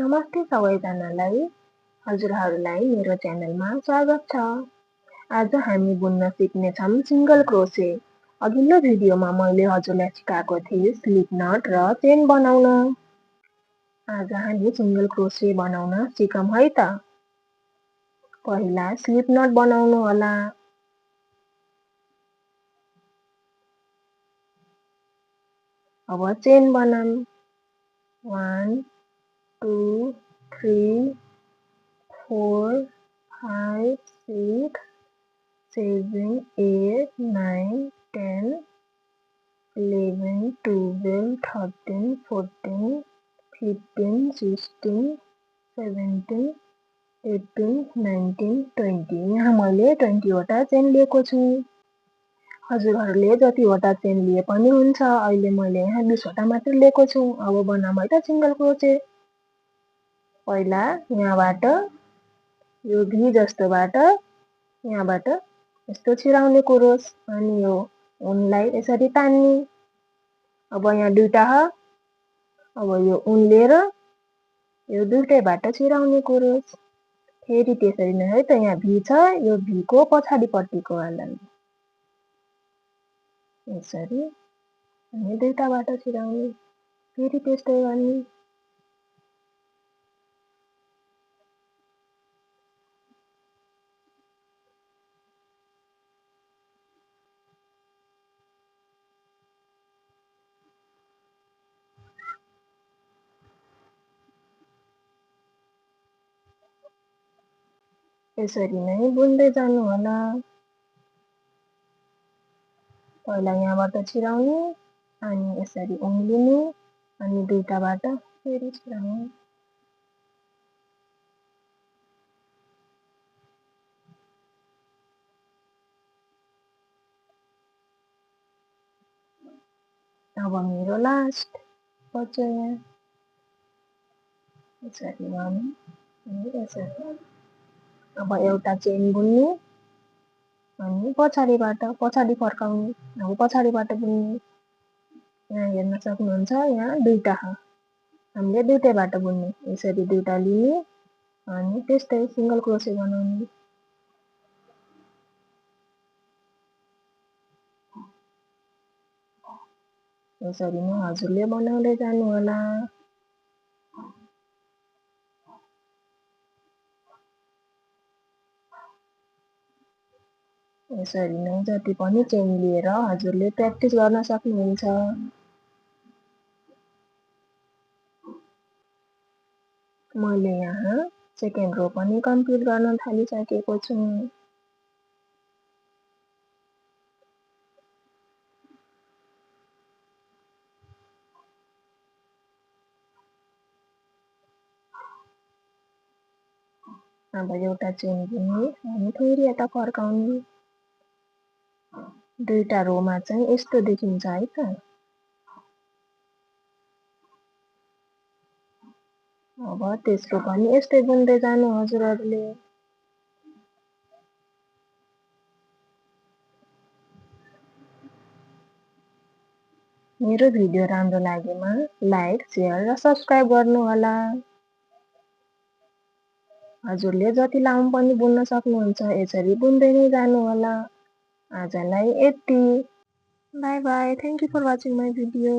नमस्ते सबैजनालाई, हजुरहरूलाई मेरो च्यानलमा स्वागत छ। आज हामी बुन्न सिक्नेछौँ सिङ्गल क्रोसे। अघिल्लो भिडियोमा मैले हजुरलाई सिकाएको थिएँ स्लिप नट र चेन बनाउन। आज हामी सिङ्गल क्रोसे बनाउन सिकौँ है त। पहिला स्लिप नट बनाउनु होला। अब चेन बनाऊँ। 1 2 3 4 5 6 7 8 9 10 11 12 13 14 15 16 17 18 19 20। यहाँ मैले 20 वटा चेन लिएको छु। हजुरहरूले जतिवटा चेन लिए पनि हुन्छ। अहिले मैले यहाँ 20 वटा मात्र लिएको छु। अब बनाऊँ है त सिङ्गल क्रोचे। पहिला यहाँबाट यो भी जस्तोबाट यहाँबाट यस्तो छिराउने कुरोस् अनि यो उनलाई यसरी तान्ने। अब यहाँ दुईटा छ। अब यो उन लिएर यो दुईटैबाट छिराउने कुरोस्। फेरि त्यसरी नै है त यहाँ भी छ, यो भीको पछाडिपट्टिको वाला यसरी अनि दुईटाबाट छिराउने। फेरि त्यस्तै गर्ने। यसरी नै बुन्दै जानु होला। पहिला यहाँबाट छिराउने अनि यसरी उम्लिने अनि दुईटाबाट फेरि छिराउने। अब मेरो लास्ट बच्यो यहाँ यसरी गर्ने अनि यसरी। अब एउटा चेन बुन्ने अनि पछाडि फर्काउने। अब पछाडिबाट बुन्ने। यहाँ हेर्न सक्नुहुन्छ यहाँ दुईटा छ। हामीले दुईटैबाट बुन्ने। यसरी दुईटा लिने अनि त्यस्तै सिङ्गल क्रोसे बनाउने। यसरी नै हजुरले बनाउँदै जानु होला। यसरी नै जति पनि चेन लिएर हजुरले प्र्याक्टिस गर्न सक्नुहुन्छ। मैले यहाँ सेकेन्ड रो पनि कम्प्लिट गर्न थालिसकेको छु। अब एउटा चेन बुन्ने अनि फेरि यता फर्काउने। दुईटा रोमा चाहिँ यस्तो देखिन्छ है त। अब तेस्रो पनि यस्तै बुन्दै जानु हजुरहरूले। मेरो भिडियो राम्रो लागेमा लाइक, शेयर र सब्स्क्राइब गर्नु होला। हजुरले जति लामो पनि बुन्न सक्नुहुन्छ। यसरी बुन्दै नै जानु होला। आजलाई यति। Bye bye. Thank you for watching my video.